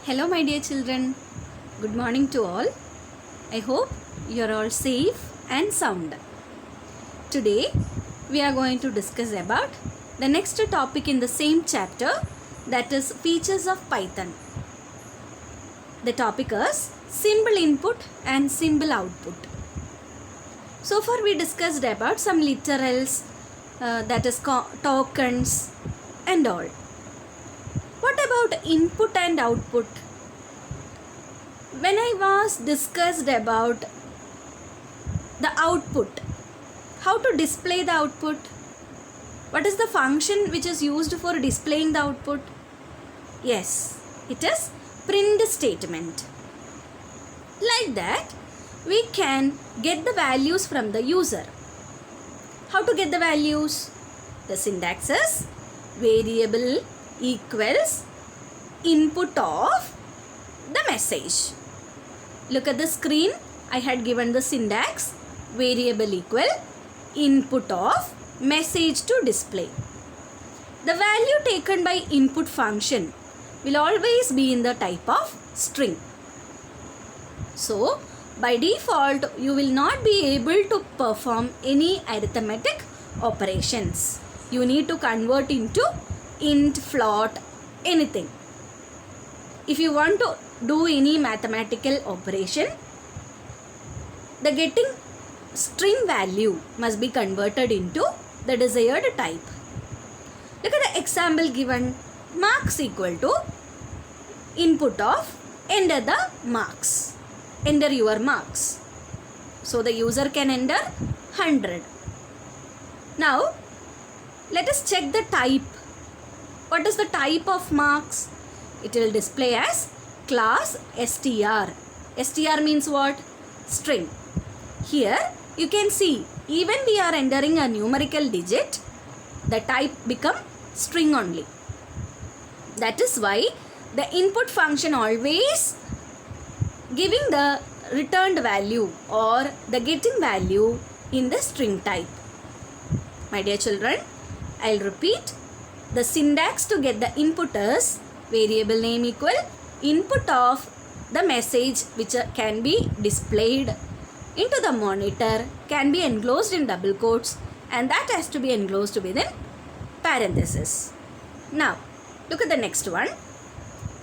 Hello, my dear children. Good morning to all. I hope you are all safe and sound. Today, we are going to discuss about the next topic in the same chapter, that is features of Python. The topic is symbol input and symbol output. So far, we discussed about some literals, that is tokens and all. What about input and output? When I was discussed about the output, how to display the output, what is the function which is used for displaying the output? Yes, it is print statement. Like that, we can get the values from the user. How to get the values? The syntax is variable equals input of the message. Look at the screen. I had given the syntax variable equal input of message to display. The value taken by input function will always be in the type of string. So, by default, you will not be able to perform any arithmetic operations. You need to convert into int, float, anything. If you want to do any mathematical operation, the getting string value must be converted into the desired type. Look at the example given. Marks equal to input of enter the marks. Enter your marks. So the user can enter 100. Now let us check the type. What is the type of marks? It will display as class str. Str means what? String. Here you can see, even we are entering a numerical digit, the type become string only. That is why the input function always giving the returned value or the getting value in the string type. My dear children, I'll repeat. The syntax to get the input is variable name equal input of the message which can be displayed into the monitor, can be enclosed in double quotes, and that has to be enclosed within parenthesis. Now look at the next one.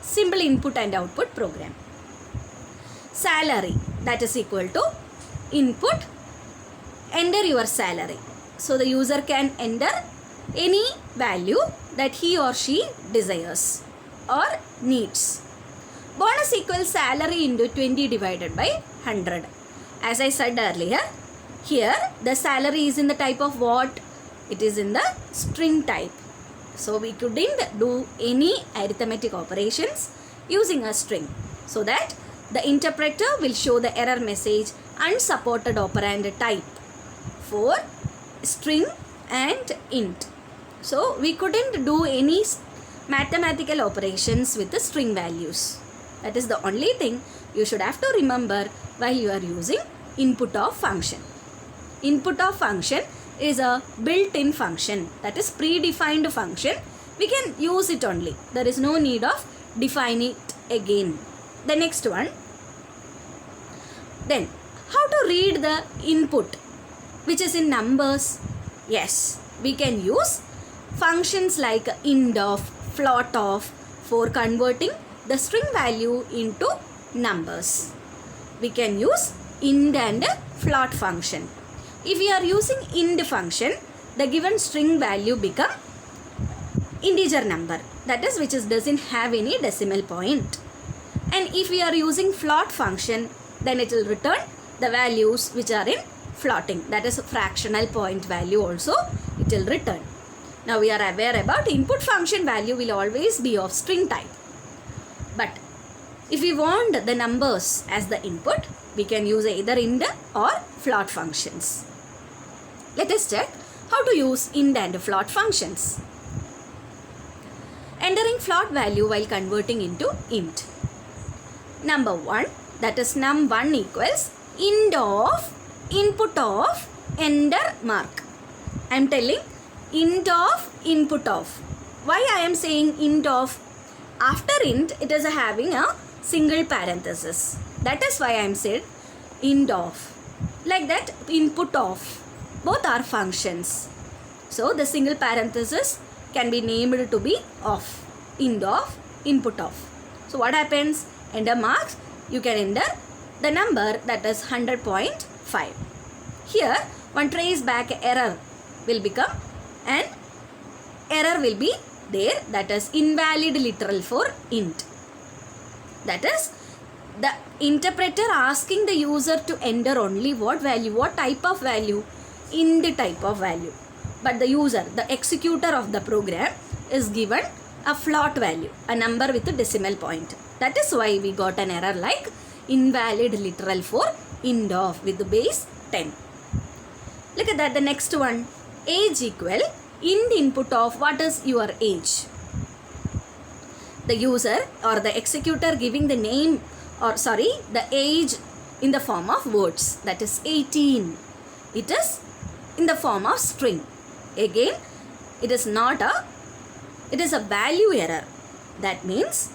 Symbol input and output program. Salary, that is equal to input, enter your salary. So the user can enter any value that he or she desires or needs. Bonus equals salary into 20 divided by 100. As I said earlier, here the salary is in the type of what? It is in the string type. So we couldn't do any arithmetic operations using a string. So that the interpreter will show the error message unsupported operand type for string and int. So we couldn't do any mathematical operations with the string values. That is the only thing you should have to remember while you are using input of function. Input of function is a built-in function, that is predefined function. We can use it only. There is no need of defining it again. The next one. Then how to read the input which is in numbers? Yes, we can use functions like int of, float of for converting the string value into numbers. We can use int and float function. If we are using int function, the given string value become integer number, that is which doesn't have any decimal point. And if we are using float function, then it will return the values which are in floating, that is fractional point value also it will return. Now we are aware about input function value will always be of string type. But if we want the numbers as the input, we can use either int or float functions. Let us check how to use int and float functions. Entering float value while converting into int. Number 1, that is num1 equals int of input of enter mark. I am telling int of input of. Why I am saying int of? After int, it is having a single parenthesis. That is why I am said int of. Like that, input of. Both are functions. So the single parenthesis can be named to be of. Int of, input of. So what happens? Enter marks, you can enter the number, that is 100.5. Here one trace back error will become, and error will be there, that is invalid literal for int. That is the interpreter asking the user to enter only what value, what type of value? Int type of value. But the user, the executor of the program, is given a float value, a number with a decimal point. That is why we got an error like invalid literal for int of with the base 10. Look at that, the next one. Age equal int input of what is your age. The user or the executor giving the name, or sorry, the age in the form of words, that is 18. It is in the form of string. Again, it is not a, it is a value error. That means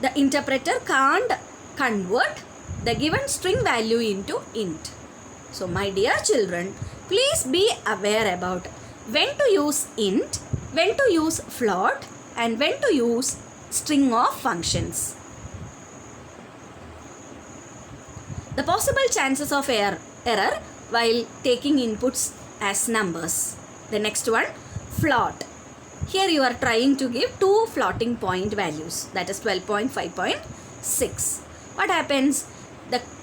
the interpreter can't convert the given string value into int. So my dear children, please be aware about when to use int, when to use float, and when to use string of functions. The possible chances of error while taking inputs as numbers. The next one, float. Here you are trying to give two floating point values, that is 12.5.6. What happens?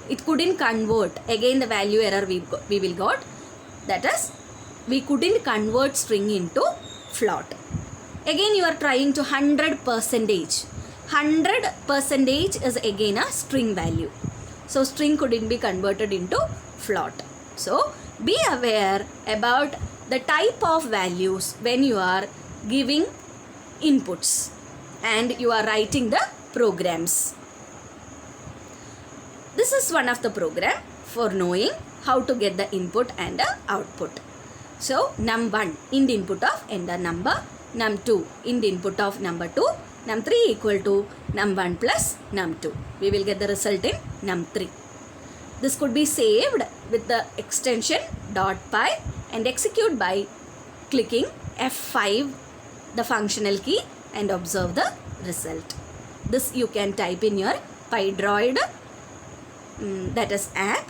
It couldn't convert. Again the value error we will got. That is, we couldn't convert string into float. Again you are trying to 100%. 100% is again a string value. So string couldn't be converted into float. So be aware about the type of values when you are giving inputs and you are writing the programs. This is one of the program for knowing how to get the input and the output. So num1 int input of enter number, num2 int input of number 2, num3 equal to num1 plus num2. We will get the result in num3. This could be saved with the extension .py and execute by clicking F5, the functional key, and observe the result. This you can type in your PyDroid, that is app.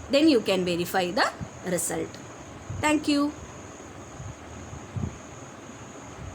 Then you can verify the result. Thank you.